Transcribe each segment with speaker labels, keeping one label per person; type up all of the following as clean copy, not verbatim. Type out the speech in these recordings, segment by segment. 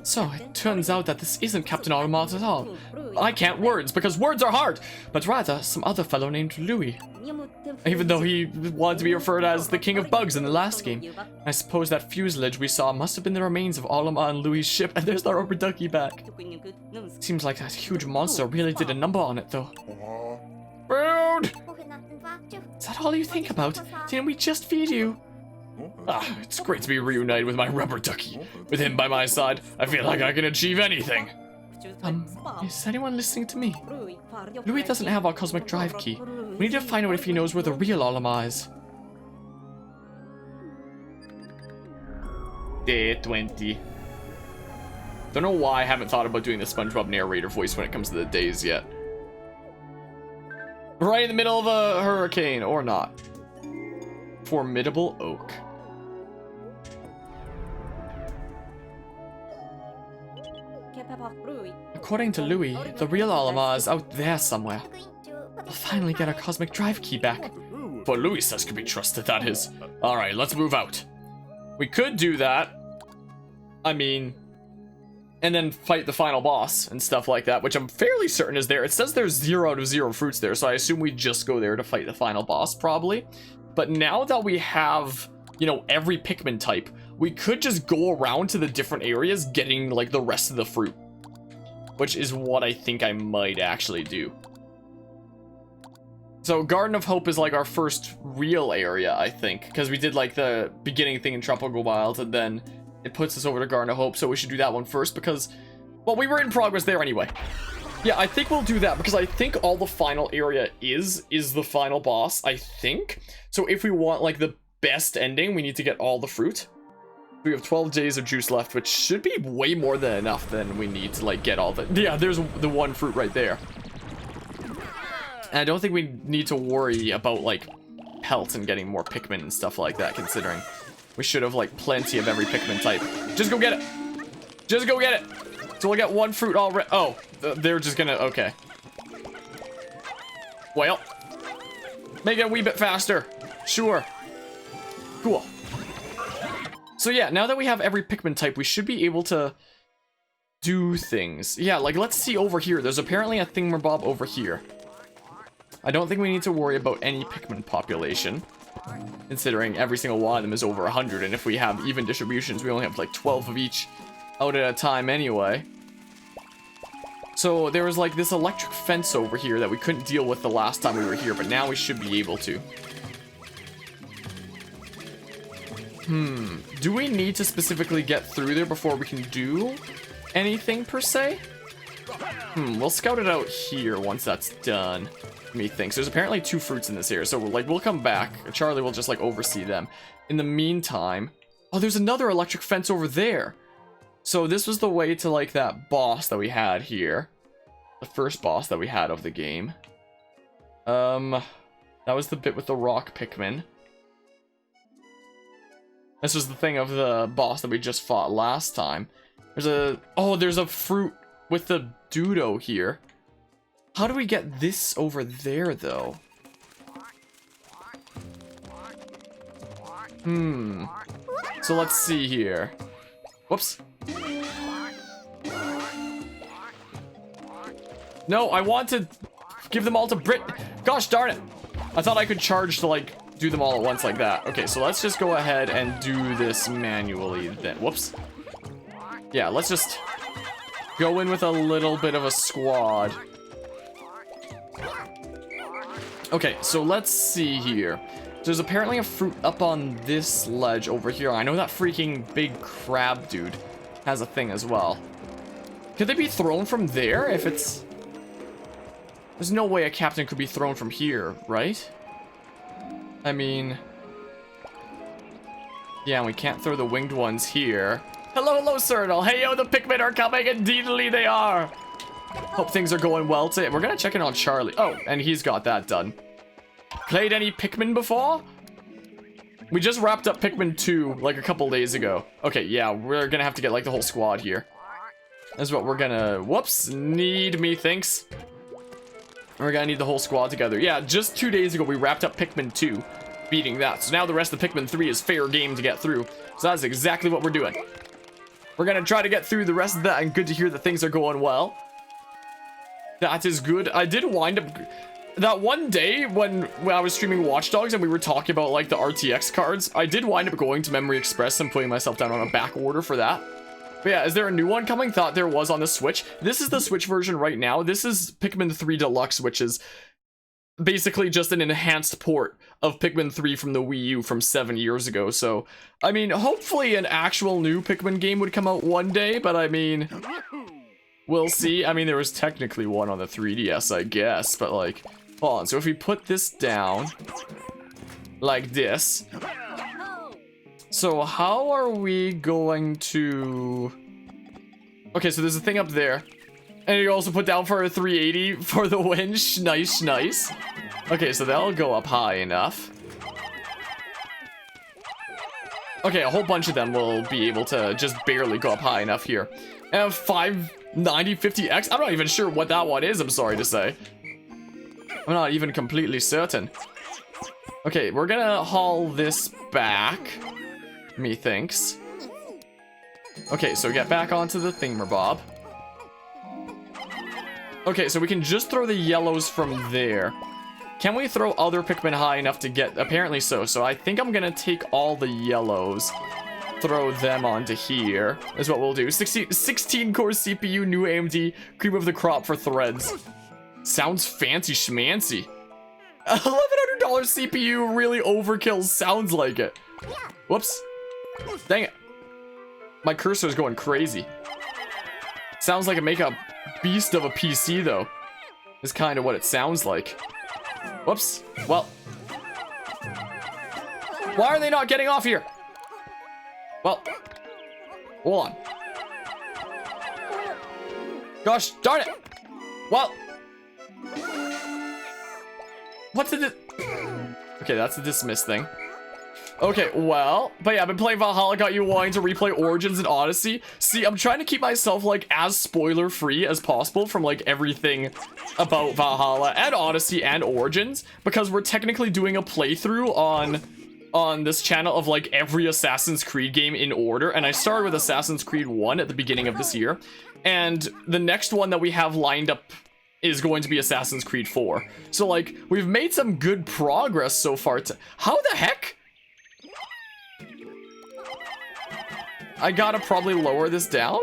Speaker 1: So, it turns out that this isn't Captain Automat at all. I can't words, because words are hard, but rather some other fellow named Louis. Even though he wanted to be referred as the King of Bugs in the last game. I suppose that fuselage we saw must have been the remains of Automat and Louis' ship, and there's the rubber ducky back. Seems like that huge monster really did a number on it, though. Rude! Is that all you think about? Didn't we just feed you? Ah, it's great to be reunited with my rubber ducky. With him by my side, I feel like I can achieve anything. Is anyone listening to me? Louis doesn't have our cosmic drive key. We need to find out if he knows where the real Olimar is. Day 20. Don't know why I haven't thought about doing the SpongeBob narrator voice when it comes to the days yet. Right in the middle of a hurricane, or not. Formidable oak. According to Louis, the real Olimar is out there somewhere. We'll finally get our cosmic drive key back. For Louis says can be trusted, that is. Alright, let's move out. We could do that. I mean, and then fight the final boss and stuff like that, which I'm fairly certain is there. It says there's 0 out of 0 fruits there, so I assume we just go there to fight the final boss, probably. But now that we have, you know, every Pikmin type, we could just go around to the different areas getting, like, the rest of the fruit. Which is what I think I might actually do. So, Garden of Hope is, like, our first real area, I think. Because we did, like, the beginning thing in Tropical Wilds, and then it puts us over to Garden of Hope, so we should do that one first, because, well, we were in progress there anyway. Yeah, I think we'll do that, because I think all the final area is the final boss, I think. So if we want, like, the best ending, we need to get all the fruit. We have 12 days of juice left, which should be way more than enough than we need to, like, get all the... Yeah, there's the one fruit right there. And I don't think we need to worry about, like, pelts and getting more Pikmin and stuff like that, considering we should have, like, plenty of every Pikmin type. Just go get it! Just go get it! So we'll get one fruit already. Oh, they're just gonna... Okay. Well. Make it a wee bit faster. Sure. Cool. So yeah, now that we have every Pikmin type, we should be able to do things. Yeah, like, let's see over here. There's apparently a thingamabob over here. I don't think we need to worry about any Pikmin population, considering every single one of them is over 100, and if we have even distributions, we only have, like, 12 of each out at a time anyway. So there was, like, this electric fence over here that we couldn't deal with the last time we were here, but now we should be able to. Do we need to specifically get through there before we can do anything, per se? We'll scout it out here once that's done. Methinks. There's apparently 2 fruits in this area, so we'll come back. Charlie will just, like, oversee them. In the meantime... Oh, there's another electric fence over there! So this was the way to, like, that boss that we had here. The first boss that we had of the game. That was the bit with the rock Pikmin. This was the thing of the boss that we just fought last time. There's a... Oh, there's a fruit with the Dudo here. How do we get this over there, though? So let's see here. Whoops. No, I want to give them all to Brit. Gosh darn it. I thought I could charge to, like, do them all at once like that. Okay, so let's just go ahead and do this manually then. Whoops. Yeah, let's just go in with a little bit of a squad. Okay, so let's see here. There's apparently a fruit up on this ledge over here. I know that freaking big crab dude has a thing as well. Could they be thrown from there if it's... There's no way a captain could be thrown from here, right? I mean... Yeah, we can't throw the winged ones here. Hello, hello, Cyril. Hey, yo, the Pikmin are coming. Indeedly, they are. Hope things are going well today. We're gonna check in on Charlie. Oh, and he's got that done. Played any Pikmin before? We just wrapped up Pikmin 2 like a couple days ago. Okay, yeah, we're gonna have to get like the whole squad here. That's what we're gonna... Whoops, need methinks. We're gonna need the whole squad together. Yeah, just 2 days ago we wrapped up Pikmin 2, beating that. So now the rest of Pikmin 3 is fair game to get through. So that's exactly what we're doing. We're gonna try to get through the rest of that, and good to hear that things are going well. That is good. I did wind up... That one day when I was streaming Watch Dogs and we were talking about like the RTX cards, I did wind up going to Memory Express and putting myself down on a back order for that. But yeah, is there a new one coming? Thought there was on the Switch. This is the Switch version right now. This is Pikmin 3 Deluxe, which is basically just an enhanced port of Pikmin 3 from the Wii U from 7 years ago. So, I mean, hopefully an actual new Pikmin game would come out one day, but I mean, we'll see. I mean, there was technically one on the 3DS, I guess, but like... Hold on, so if we put this down like this, so how are we going to... Okay, so there's a thing up there, and you also put down for a 380 for the win. Nice, nice. Okay, so that'll go up high enough. Okay, a whole bunch of them will be able to just barely go up high enough here. And 590 50x, I'm not even sure what that one is, I'm sorry to say. I'm not even completely certain. Okay, we're gonna haul this back, methinks. Okay, so get back onto the thingamabob. Okay, so we can just throw the yellows from there. Can we throw other Pikmin high enough to get... Apparently so. So I think I'm gonna take all the yellows, throw them onto here, is what we'll do. 16 core CPU, new AMD, cream of the crop for threads. Sounds fancy schmancy. $1,100 CPU really overkill, sounds like it. Whoops. Dang it. My cursor is going crazy. Sounds like it make a beast of a PC though. Is kind of what it sounds like. Whoops. Well. Why are they not getting off here? Well. Hold on. Gosh darn it. Well. What's the... Okay, that's the dismiss thing. Okay, well, but yeah, I've been playing Valhalla, got you wanting to replay Origins and Odyssey. See, I'm trying to keep myself, like, as spoiler-free as possible from, like, everything about Valhalla and Odyssey and Origins, because we're technically doing a playthrough on this channel of, like, every Assassin's Creed game in order, and I started with Assassin's Creed 1 at the beginning of this year, and the next one that we have lined up is going to be Assassin's Creed 4. So, like, we've made some good progress so far. How the heck? I gotta probably lower this down?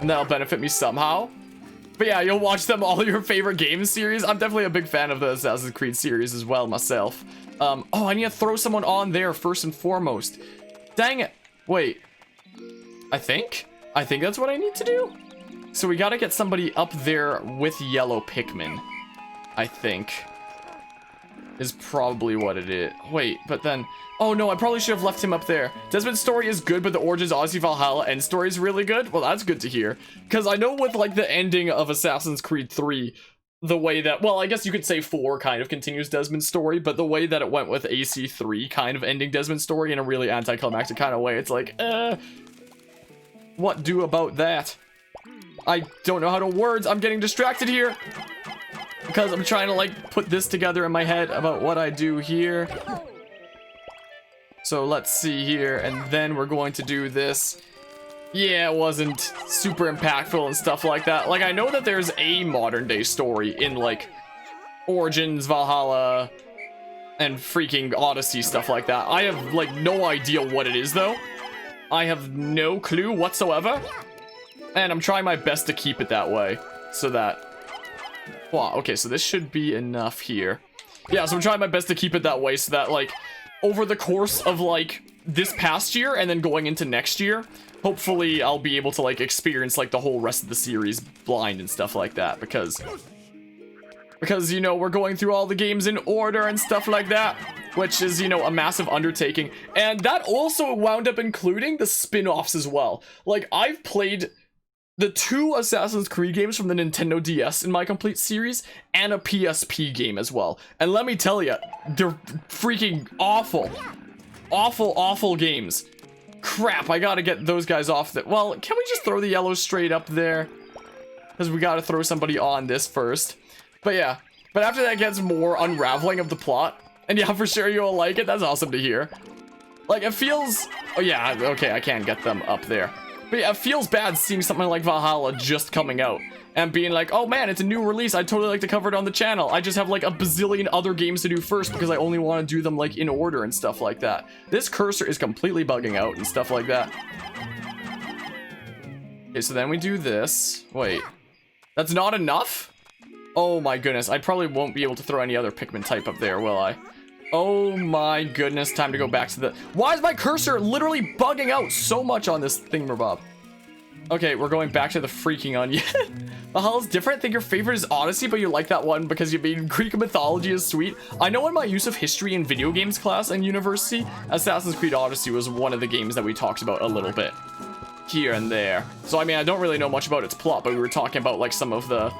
Speaker 1: And that'll benefit me somehow. But yeah, you'll watch them all your favorite game series. I'm definitely a big fan of the Assassin's Creed series as well, myself. Oh, I need to throw someone on there first and foremost. Dang it. Wait. I think that's what I need to do. So we gotta get somebody up there with yellow Pikmin, I think, is probably what it is. Wait, but then... Oh no, I probably should have left him up there. Desmond's story is good, but the Origins Odyssey Valhalla end story is really good? Well, that's good to hear. Because I know with, like, the ending of Assassin's Creed 3, the way that... Well, I guess you could say 4 kind of continues Desmond's story, but the way that it went with AC3 kind of ending Desmond's story in a really anticlimactic kind of way, it's like, what do about that? I don't know how to words. I'm getting distracted here because I'm trying to like put this together in my head about what I do here. So let's see here, and then we're going to do this. Yeah, it wasn't super impactful and stuff like that. Like, I know that there's a modern day story in like Origins, Valhalla, and freaking Odyssey, stuff like that. I have like no idea what it is though. I have no clue whatsoever. And I'm trying my best to keep it that way, so that... Wow, okay, so this should be enough here. Yeah, so I'm trying my best to keep it that way, so that, like, over the course of, like, this past year, and then going into next year, hopefully I'll be able to, like, experience, like, the whole rest of the series blind and stuff like that, because, you know, we're going through all the games in order and stuff like that, which is, you know, a massive undertaking. And that also wound up including the spin-offs as well. Like, I've played... the 2 Assassin's Creed games from the Nintendo DS in my complete series, and a PSP game as well. And let me tell you, they're freaking awful. Awful, awful games. Crap, I gotta get those guys off the... Well, can we just throw the yellow straight up there? Because we gotta throw somebody on this first. But yeah, but after that gets more unraveling of the plot. And yeah, for sure you'll like it. That's awesome to hear. Like, it feels... Oh yeah, okay, I can't get them up there. But yeah, it feels bad seeing something like Valhalla just coming out and being like, oh man, it's a new release. I'd totally like to cover it on the channel. I just have like a bazillion other games to do first because I only want to do them like in order and stuff like that. This cursor is completely bugging out and stuff like that. Okay, so then we do this. Wait, that's not enough? Oh my goodness, I probably won't be able to throw any other Pikmin type up there, will I? Oh my goodness, time to go back to the... Why is my cursor literally bugging out so much on this thingamabob? Okay, we're going back to the freaking onion. Valhalla's different. I think your favorite is Odyssey, but you like that one because you mean Greek mythology is sweet. I know in my use of history in video games class in university, Assassin's Creed Odyssey was one of the games that we talked about a little bit. Here and there. So, I mean, I don't really know much about its plot, but we were talking about, like, some of the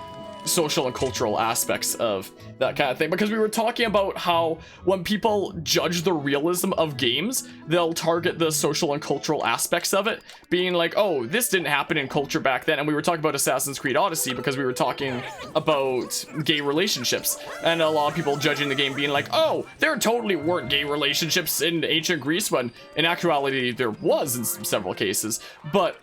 Speaker 1: social and cultural aspects of that kind of thing, because we were talking about how when people judge the realism of games, they'll target the social and cultural aspects of it, being like, oh, this didn't happen in culture back then. And we were talking about Assassin's Creed Odyssey because we were talking about gay relationships, and a lot of people judging the game being like, oh, there totally weren't gay relationships in ancient Greece, when in actuality there was in several cases. But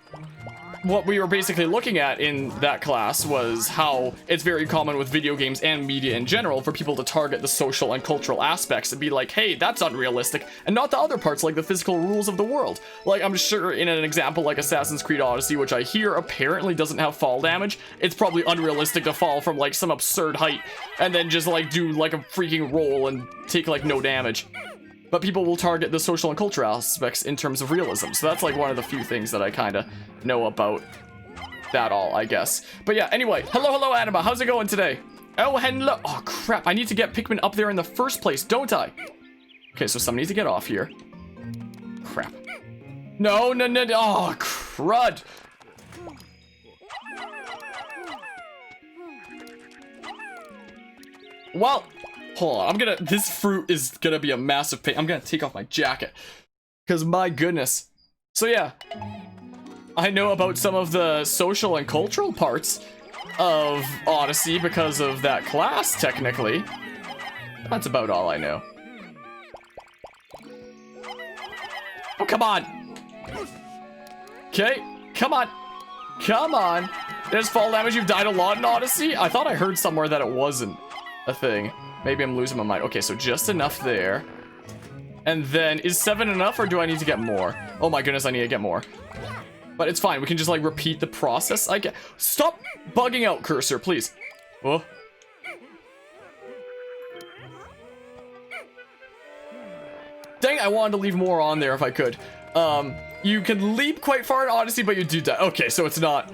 Speaker 1: what we were basically looking at in that class was how it's very common with video games and media in general for people to target the social and cultural aspects and be like, hey, that's unrealistic, and not the other parts like the physical rules of the world. Like, I'm sure in an example like Assassin's Creed Odyssey, which I hear apparently doesn't have fall damage, it's probably unrealistic to fall from like some absurd height and then just like do like a freaking roll and take like no damage. But people will target the social and cultural aspects in terms of realism. So that's like one of the few things that I kind of know about that all, I guess. But yeah, anyway, hello, Anima. How's it going today? Oh, hello. Oh, crap. I need to get Pikmin up there in the first place, don't I? Okay, so someone needs to get off here. Crap. No. Oh, crud. Well... Hold on, this fruit is gonna be a massive pain. I'm gonna take off my jacket, because my goodness. So yeah, I know about some of the social and cultural parts of Odyssey because of that class, technically. That's about all I know. Oh, come on. Okay, come on. There's fall damage. You've died a lot in Odyssey? I thought I heard somewhere that it wasn't a thing. Maybe I'm losing my mind. Okay, so just enough there. And then, is 7 enough, or do I need to get more? Oh my goodness, I need to get more. But it's fine. We can just, like, repeat the process. Stop bugging out, cursor, please. Oh. Dang, I wanted to leave more on there if I could. You can leap quite far in Odyssey, but you do die. Okay, so it's not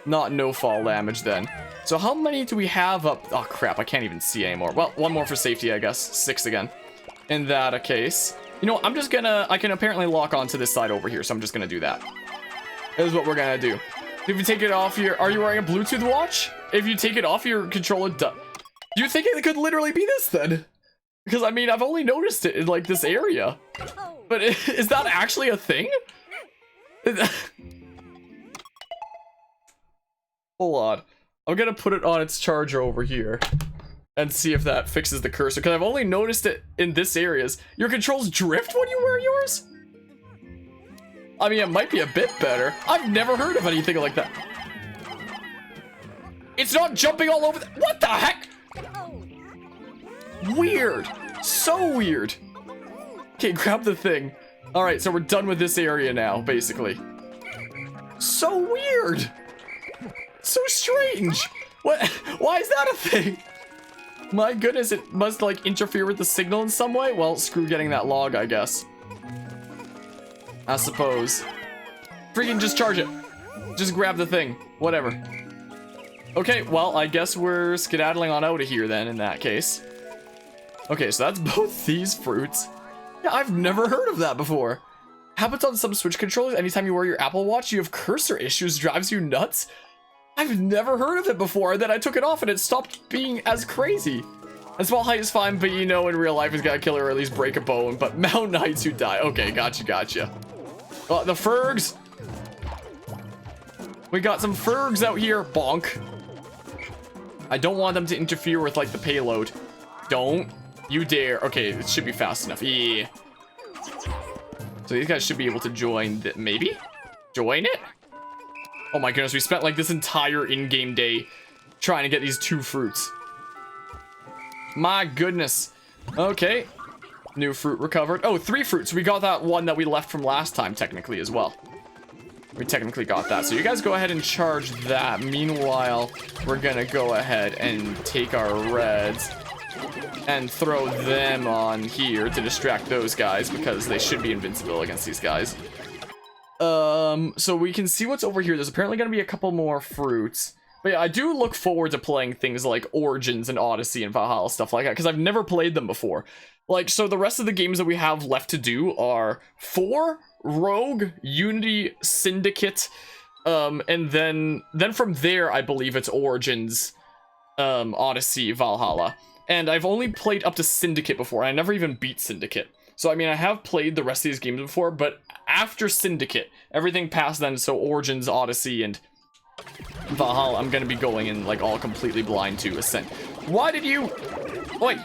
Speaker 1: no fall damage then. So how many do we have up? Oh crap, I can't even see anymore. Well, one more for safety, I guess. 6 again. In that case. You know, I'm just gonna... I can apparently lock onto this side over here, so I'm just gonna do that. This is what we're gonna do. If you take it off your... Are you wearing a Bluetooth watch? If you take it off your controller... Do you think it could literally be this then? Because, I mean, I've only noticed it in, like, this area. But is that actually a thing? Hold on. I'm gonna put it on its charger over here and see if that fixes the cursor, because I've only noticed it in this areas. Your controls drift when you wear yours? I mean, it might be a bit better. I've never heard of anything like that. It's not jumping all over the... What the heck? Weird. So weird. Okay, grab the thing. All right, so we're done with this area now, basically. So weird. So strange. What? Why is that a thing? My goodness, it must like interfere with the signal in some way. Well, screw getting that log, I guess. I suppose. Freaking just charge it. Just grab the thing. Whatever. Okay, well, I guess we're skedaddling on out of here then in that case. Okay, so that's both these fruits. Yeah, I've never heard of that before. Happens on some Switch controllers. Anytime you wear your Apple Watch, you have cursor issues, drives you nuts. I've never heard of it before, and then I took it off and it stopped being as crazy. And small height is fine, but you know in real life it's gotta kill her or at least break a bone. But mountain heights who die. Okay, gotcha. The Fergs. We got some Fergs out here. Bonk. I don't want them to interfere with like the payload. Don't you dare. Okay, it should be fast enough. Yeah. So these guys should be able to join, maybe? Join it? Oh my goodness, we spent like this entire in-game day trying to get these 2 fruits. My goodness. Okay. New fruit recovered. Oh, 3 fruits. We got that one that we left from last time, technically, as well. We technically got that. So you guys go ahead and charge that. Meanwhile, we're gonna go ahead and take our reds and throw them on here to distract those guys because they should be invincible against these guys. So we can see what's over here. There's apparently gonna be a couple more fruits. But yeah, I do look forward to playing things like Origins and Odyssey and Valhalla, stuff like that, because I've never played them before. Like, so the rest of the games that we have left to do are 4, Rogue, Unity, Syndicate, and then from there, I believe it's Origins, Odyssey, Valhalla. And I've only played up to Syndicate before, and I never even beat Syndicate. So, I mean, I have played the rest of these games before, but after Syndicate, everything past then, so Origins, Odyssey, and Valhalla, I'm gonna be going in, like, all completely blind to Ascent. Why did you... Oi!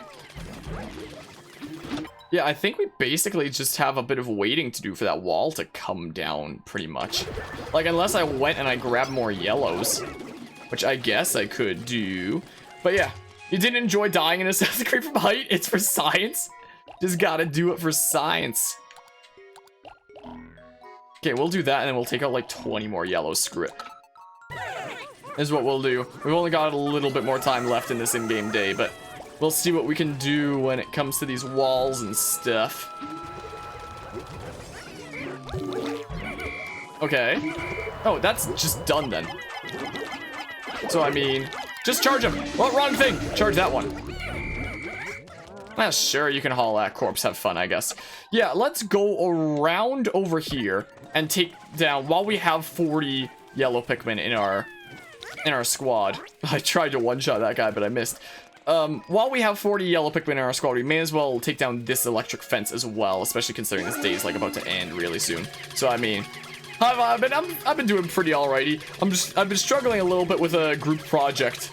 Speaker 1: Yeah, I think we basically just have a bit of waiting to do for that wall to come down, pretty much. Like, unless I went and I grabbed more yellows, which I guess I could do. But yeah, you didn't enjoy dying in Assassin's Creed from height? It's for science. Just gotta do it for science. Okay, we'll do that, and then we'll take out, like, 20 more yellows. Screw it. Is what we'll do. We've only got a little bit more time left in this in-game day, but we'll see what we can do when it comes to these walls and stuff. Okay. Oh, that's just done then. So, I mean, just charge him. Well, wrong thing. Charge that one. Well, sure, you can haul that corpse. Have fun, I guess. Yeah, let's go around over here and take down, while we have 40 yellow Pikmin in our squad. I tried to one-shot that guy, but I missed. While we have 40 yellow Pikmin in our squad, we may as well take down this electric fence as well, especially considering this day is like about to end really soon. So I mean, I've been doing pretty alrighty. I've been struggling a little bit with a group project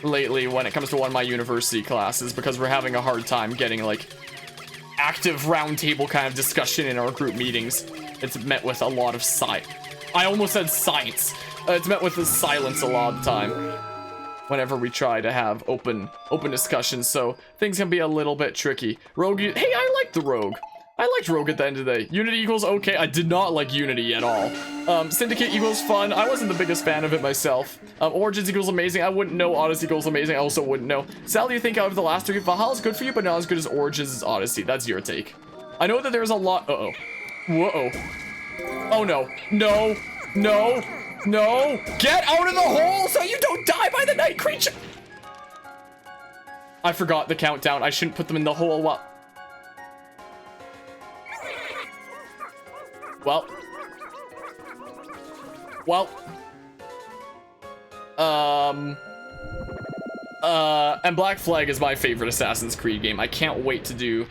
Speaker 1: lately when it comes to one of my university classes because we're having a hard time getting like active roundtable kind of discussion in our group meetings. It's met with a lot of I almost said science. It's met with the silence a lot of the time whenever we try to have open discussions, so things can be a little bit tricky. Rogue, hey, I like the Rogue. I liked Rogue at the end of the day. Unity equals okay. I did not like Unity at all. Syndicate equals fun. I wasn't the biggest fan of it myself. Origins equals amazing. I wouldn't know. Odyssey equals amazing. I also wouldn't know. Sally, you think out of the last 3, Valhalla's good for you, but not as good as Origins is Odyssey. That's your take. I know that there's a lot. Uh-oh. Whoa. Oh, no. No. No. No. Get out of the hole so you don't die by the night creature. I forgot the countdown. I shouldn't put them in the hole. Well, and Black Flag is my favorite Assassin's Creed game. I can't wait to do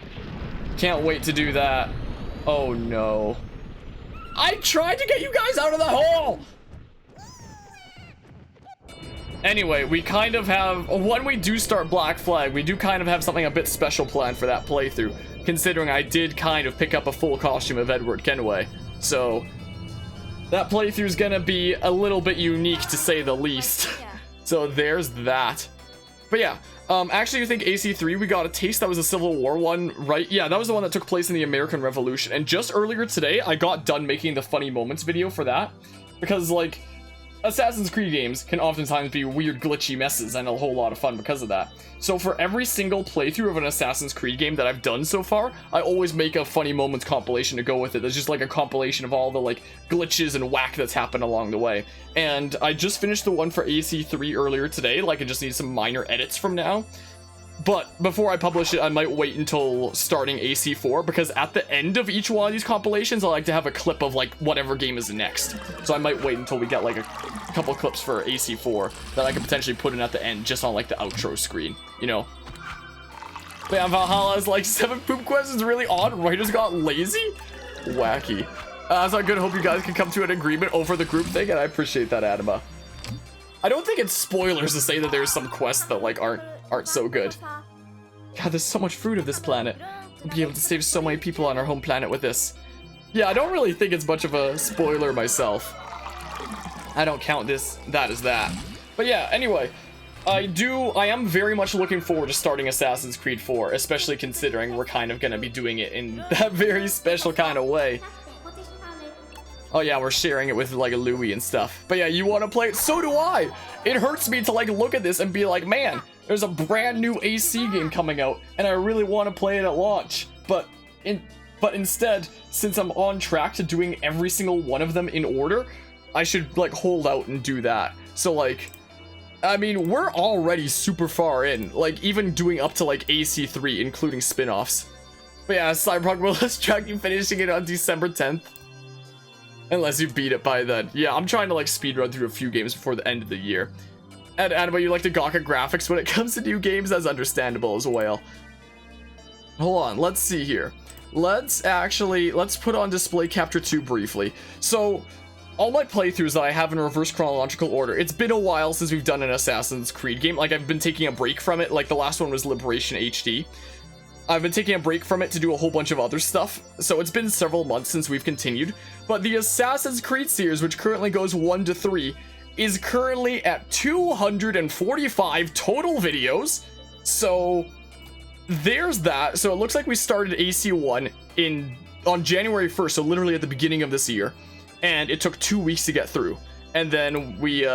Speaker 1: that. Oh no. I tried to get you guys out of the hole! Anyway, we kind of have, when we do start Black Flag, we do kind of have something a bit special planned for that playthrough, considering I did kind of pick up a full costume of Edward Kenway. So, that playthrough is gonna be a little bit unique to say the least. So there's that. But yeah, actually you think AC3, we got a taste, that was a Civil War one, right? Yeah, that was the one that took place in the American Revolution. And just earlier today, I got done making the funny moments video for that. Because, like, Assassin's Creed games can oftentimes be weird, glitchy messes and a whole lot of fun because of that. So for every single playthrough of an Assassin's Creed game that I've done so far, I always make a funny moments compilation to go with it. There's just like a compilation of all the like glitches and whack that's happened along the way. And I just finished the one for AC3 earlier today, like I just need some minor edits from now. But before I publish it, I might wait until starting AC4, because at the end of each one of these compilations, I like to have a clip of, like, whatever game is next. So I might wait until we get, like, a couple clips for AC4 that I could potentially put in at the end, just on, like, the outro screen, you know? But yeah, Valhalla's, like, 7 poop questions really odd. Writers got lazy? Wacky. So I hope you guys can come to an agreement over the group thing, and I appreciate that, Anima. I don't think it's spoilers to say that there's some quests that, like, aren't so good. God, there's so much fruit of this planet. We'll be able to save so many people on our home planet with this. Yeah, I don't really think it's much of a spoiler myself. I don't count that as that. But yeah, anyway, I am very much looking forward to starting Assassin's Creed 4, especially considering we're kind of going to be doing it in that very special kind of way. Oh yeah, we're sharing it with like Louis and stuff. But yeah, you want to play it? So do I! It hurts me to like look at this and be like, man, there's a brand new AC game coming out, and I really want to play it at launch. But instead, since I'm on track to doing every single one of them in order, I should like hold out and do that. So like, I mean, we're already super far in, like even doing up to like AC3, including spin-offs. But yeah, Cyberpunk will track you finishing it on December 10th. Unless you beat it by then. Yeah, I'm trying to like speedrun through a few games before the end of the year. And Anima, you like to gawk at graphics when it comes to new games? That's understandable as well. Hold on, let's see here. Let's put on display capture 2 briefly. So, all my playthroughs that I have in reverse chronological order, it's been a while since we've done an Assassin's Creed game. Like, I've been taking a break from it. Like, the last one was Liberation HD. I've been taking a break from it to do a whole bunch of other stuff, so it's been several months since we've continued. But the Assassin's Creed series, which currently goes 1 to 3, is currently at 245 total videos. So there's that. So it looks like we started AC1 on January 1st, so literally at the beginning of this year, and it took 2 weeks to get through. And then we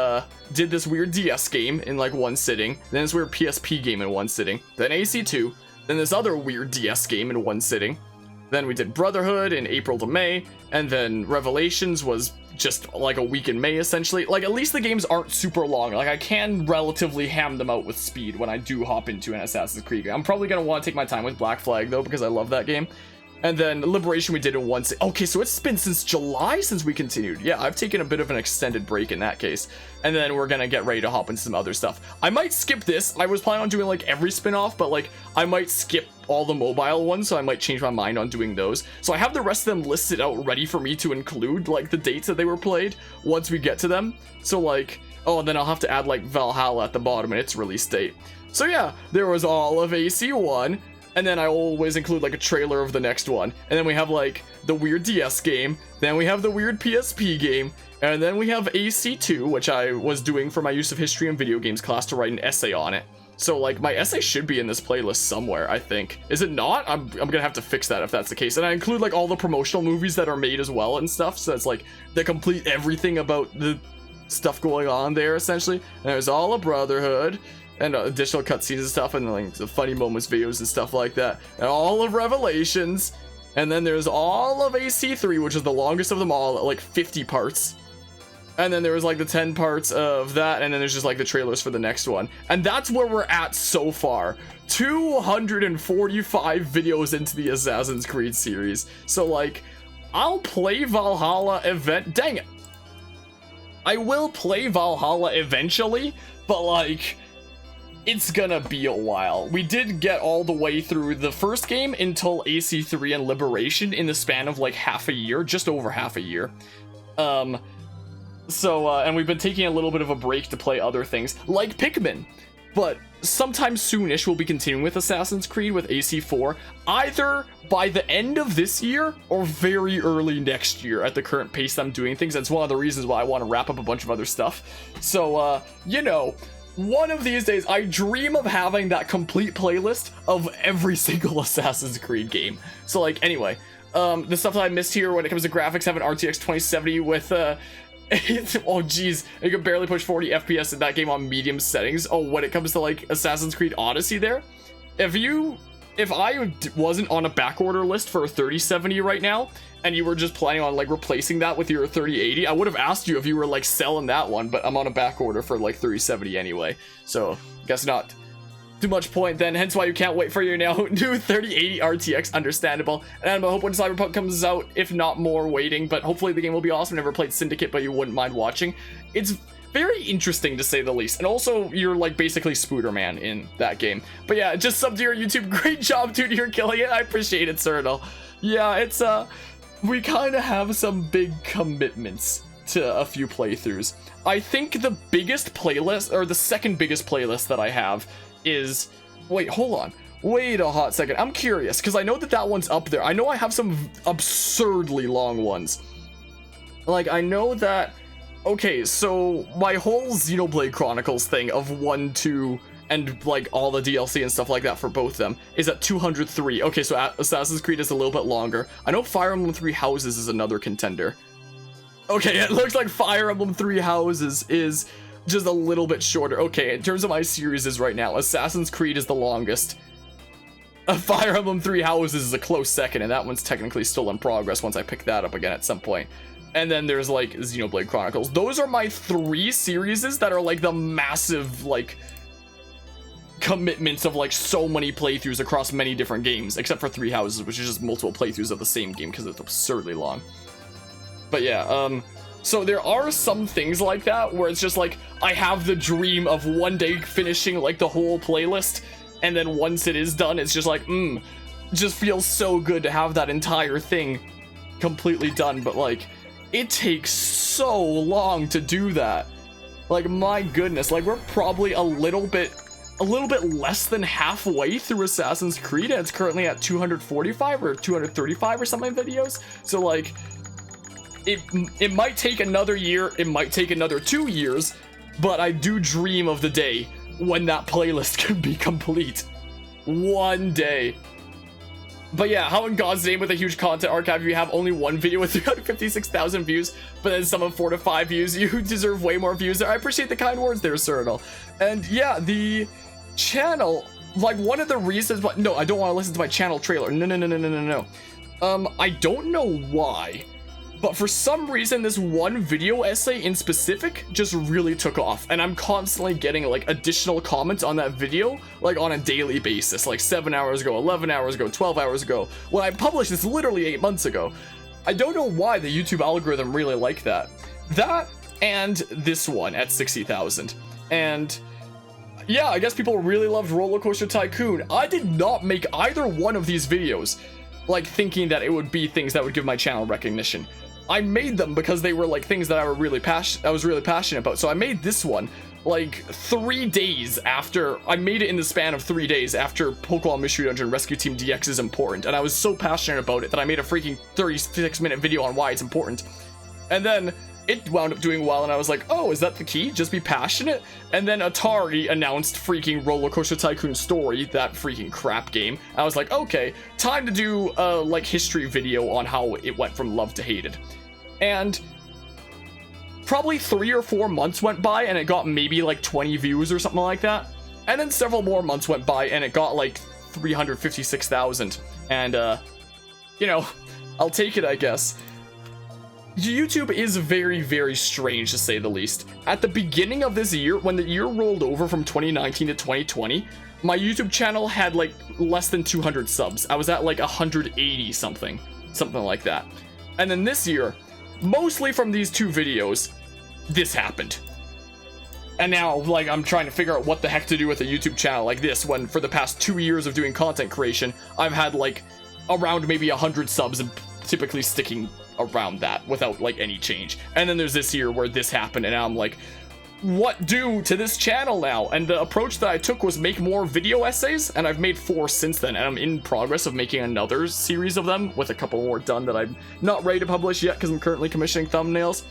Speaker 1: did this weird DS game in like one sitting, then this weird PSP game in one sitting, then AC2, then this other weird DS game in one sitting. Then we did Brotherhood in April to May, and then Revelations was just like a week in May, essentially. Like, at least the games aren't super long. Like, I can relatively ham them out with speed when I do hop into an Assassin's Creed game. I'm probably going to want to take my time with Black Flag, though, because I love that game. And then Liberation we did in one sit. Okay, so it's been since July since we continued. Yeah, I've taken a bit of an extended break in that case. And then we're gonna get ready to hop into some other stuff. I might skip this. I was planning on doing like every spin-off, but like I might skip all the mobile ones, so I might change my mind on doing those. So I have the rest of them listed out ready for me to include, like the dates that they were played once we get to them. So like, oh, and then I'll have to add like Valhalla at the bottom and its release date. So yeah, there was all of AC1. And then I always include like a trailer of the next one. And then we have like the weird DS game. Then we have the weird PSP game. And then we have AC2, which I was doing for my use of history and video games class to write an essay on it. So like my essay should be in this playlist somewhere, I think. Is it not? I'm gonna have to fix that if that's the case. And I include like all the promotional movies that are made as well and stuff. So it's like the complete everything about the stuff going on there, essentially. And there's all a Brotherhood. And additional cutscenes and stuff, and like the funny moments videos and stuff like that, and all of Revelations, and then there's all of AC3, which is the longest of them all, at like 50 parts, and then there was like the 10 parts of that, and then there's just like the trailers for the next one, and that's where we're at so far. 245 videos into the Assassin's Creed series. So like, I'll play Valhalla dang it, I will play Valhalla eventually, but like, it's gonna be a while. We did get all the way through the first game until AC3 and Liberation in the span of like half a year, just over half a year. And we've been taking a little bit of a break to play other things, like Pikmin. But sometime soonish we'll be continuing with Assassin's Creed with AC4, either by the end of this year or very early next year at the current pace I'm doing things. That's one of the reasons why I want to wrap up a bunch of other stuff. So, you know, one of these days, I dream of having that complete playlist of every single Assassin's Creed game. So, like, anyway, the stuff that I missed here when it comes to graphics, I have an RTX 2070 with, oh geez, you can barely push 40 FPS in that game on medium settings. Oh, when it comes to, like, Assassin's Creed Odyssey there, if I wasn't on a backorder list for a 3070 right now, and you were just planning on like replacing that with your 3080, I would have asked you if you were like selling that one, but I'm on a back order for like 3070 anyway, so guess not too much point then, hence why you can't wait for your now new 3080 RTX, understandable. And I hope when Cyberpunk comes out, if not more waiting, but hopefully the game will be awesome. Never played Syndicate, but you wouldn't mind watching. It's very interesting to say the least, and also you're like basically Spooderman in that game. But yeah, just sub to your YouTube. Great job, dude, you're killing it. I appreciate it, Cyril. Yeah, it's we kind of have some big commitments to a few playthroughs. I think the biggest playlist, or the second biggest playlist that I have is, wait, hold on. wait a hot second. I'm curious, because I know that one's up there. I know I have some absurdly long ones. Like, I know that... Okay, so my whole Xenoblade Chronicles thing of 1, 2, and, like, all the DLC and stuff like that for both of them is at 203. Okay, so Assassin's Creed is a little bit longer. I know Fire Emblem Three Houses is another contender. Okay, it looks like Fire Emblem Three Houses is just a little bit shorter. Okay, in terms of my series right now, Assassin's Creed is the longest. Fire Emblem Three Houses is a close second, and that one's technically still in progress once I pick that up again at some point. And then there's, like, Xenoblade Chronicles. Those are my 3 series that are, like, the massive, like, commitments of, like, so many playthroughs across many different games, except for Three Houses, which is just multiple playthroughs of the same game because it's absurdly long. But yeah, so there are some things like that where it's just like, I have the dream of one day finishing, like, the whole playlist, and then once it is done, it's just like, just feels so good to have that entire thing completely done. But, like, it takes so long to do that. Like, my goodness, like, we're probably a little bit less than halfway through Assassin's Creed, and it's currently at 245 or 235 or something videos. So, like, it might take another year, it might take another 2 years, but I do dream of the day when that playlist can be complete. One day. But yeah, how in God's name with a huge content archive you have only one video with 356,000 views, but then some of 4 to 5 views? You deserve way more views there. I appreciate the kind words there, Cyril. And yeah, the channel, like, one of the reasons why... No, I don't want to listen to my channel trailer. No. I don't know why, but for some reason this one video essay in specific just really took off, and I'm constantly getting, like, additional comments on that video, like, on a daily basis, like 7 hours ago, 11 hours ago, 12 hours ago, when I published this literally 8 months ago. I don't know why the YouTube algorithm really liked that. That and this one at 60,000. And yeah, I guess people really loved Roller Coaster Tycoon. I did not make either one of these videos, like, thinking that it would be things that would give my channel recognition. I made them because they were, like, things that I was really passionate about. So I made this one, like, 3 days after... I made it in the span of 3 days after Pokemon Mystery Dungeon Rescue Team DX is important. And I was so passionate about it that I made a freaking 36-minute video on why it's important. And then it wound up doing well, and I was like, oh, is that the key? Just be passionate? And then Atari announced freaking Roller Coaster Tycoon Story, that freaking crap game. I was like, okay, time to do a, like, history video on how it went from loved to hated. And probably 3 or 4 months went by, and it got maybe, like, 20 views or something like that. And then several more months went by, and it got, like, 356,000. And, you know, I'll take it, I guess. YouTube is very, very strange, to say the least. At the beginning of this year, when the year rolled over from 2019 to 2020, my YouTube channel had, like, less than 200 subs. I was at, like, 180 something like that. And then this year, mostly from these 2 videos, this happened. And now, like, I'm trying to figure out what the heck to do with a YouTube channel like this, when for the past 2 years of doing content creation, I've had, like, around maybe 100 subs and typically sticking around that without, like, any change. And then there's this year where this happened, and now I'm like, what do to this channel now? And the approach that I took was make more video essays, and I've made 4 since then, and I'm in progress of making another series of them with a couple more done that I'm not ready to publish yet because I'm currently commissioning thumbnails.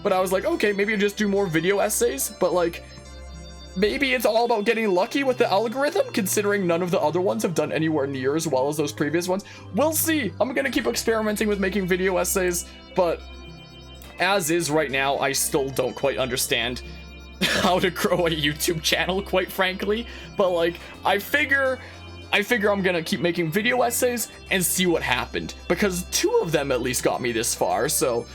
Speaker 1: But I was like, okay, maybe I'll just do more video essays, but, like, maybe it's all about getting lucky with the algorithm, considering none of the other ones have done anywhere near as well as those previous ones. We'll see. I'm gonna keep experimenting with making video essays, but as is right now, I still don't quite understand how to grow a YouTube channel, quite frankly. But, like, I figure I'm gonna keep making video essays and see what happened, because 2 of them at least got me this far. So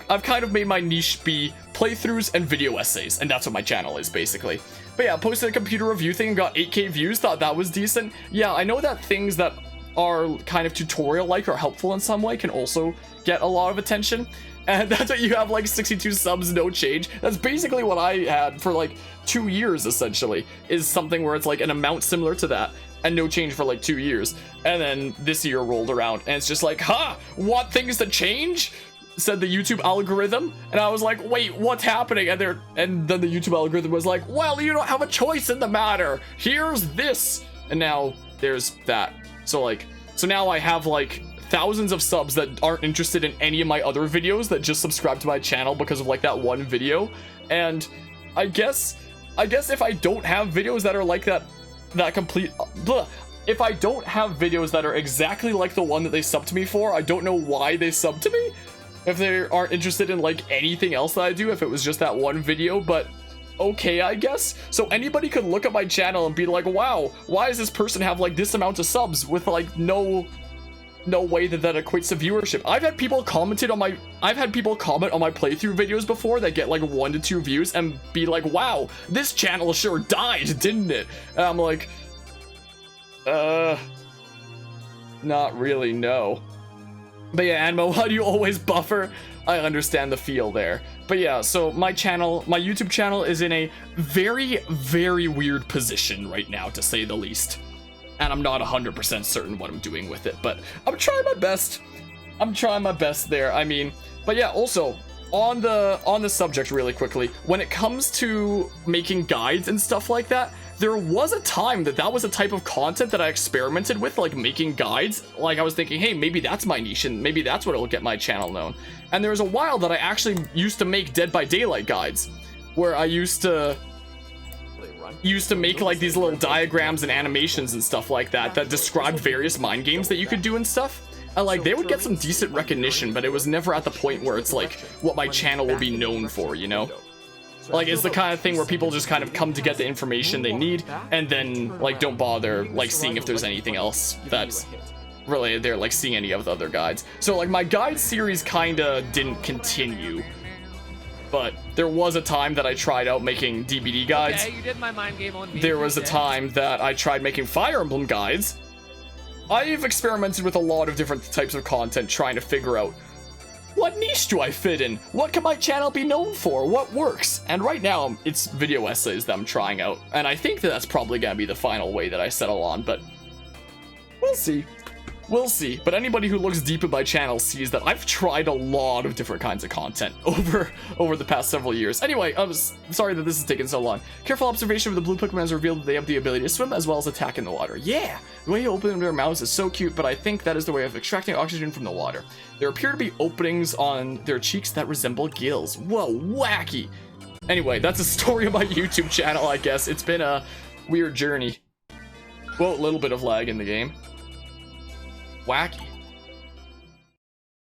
Speaker 1: I've kind of made my niche be playthroughs and video essays, and that's what my channel is, basically. But yeah, posted a computer review thing and got 8K views, thought that was decent. Yeah, I know that things that are kind of tutorial-like or helpful in some way can also get a lot of attention. And that's what you have, like, 62 subs, no change. That's basically what I had for, like, 2 years, essentially, is something where it's, like, an amount similar to that, and no change for, like, 2 years. And then this year rolled around, and it's just like, ha! Want things to change? Said the YouTube algorithm. And I was like, wait, what's happening? And then the YouTube algorithm was like, well, you don't have a choice in the matter. Here's this. and now there's that. So like, so now I have like thousands of subs that aren't interested in any of my other videos that just subscribe to my channel because of like that one video. And I guess if I don't have videos that are like that complete, if I don't have videos that are exactly like the one that they sub to me for, I don't know why they sub to me. If they aren't interested in like anything else that I do, if it was just that one video, but okay, I guess. So anybody could look at my channel and be like, wow, why does this person have like this amount of subs with like no way that equates to viewership? I've had people comment on my playthrough videos before that get like 1 to 2 views and be like, wow, this channel sure died, didn't it? And I'm like, not really, no. But yeah, Anmo, how do you always buffer? I understand the feel there. But yeah, so my YouTube channel is in a very, very weird position right now, to say the least. And I'm not 100% certain what I'm doing with it, but I'm trying my best. I'm trying my best there. I mean, but yeah, also on the subject really quickly, when it comes to making guides and stuff like that, there was a time that was a type of content that I experimented with, like making guides. Like I was thinking, hey, maybe that's my niche and maybe that's what will get my channel known. And there was a while that I actually used to make Dead by Daylight guides, where I used to make like these little diagrams and animations and stuff like that described various mind games that you could do and stuff. And like they would get some decent recognition, but it was never at the point where it's like what my channel will be known for, you know? Like it's the kind of thing where people just kind of come to get the information they need and then like don't bother like seeing if there's anything else that's related there, like seeing any of the other guides. So like my guide series kinda didn't continue. But there was a time that I tried out making DBD guides.
Speaker 2: Okay, you did my mind game on me.
Speaker 1: There was a time that I tried making Fire Emblem guides. I've experimented with a lot of different types of content trying to figure out what niche do I fit in? What can my channel be known for? What works? And right now, it's video essays that I'm trying out. And I think that's probably gonna be the final way that I settle on, but we'll see. We'll see. But anybody who looks deep in my channel sees that I've tried a lot of different kinds of content over the past several years. Anyway, I'm sorry that this has taken so long. Careful observation of the blue Pikmin has revealed that they have the ability to swim as well as attack in the water. Yeah! The way you open their mouths is so cute, but I think that is the way of extracting oxygen from the water. There appear to be openings on their cheeks that resemble gills. Whoa, wacky! Anyway, that's a story of my YouTube channel, I guess. It's been a weird journey. Well, a little bit of lag in the game. Wacky.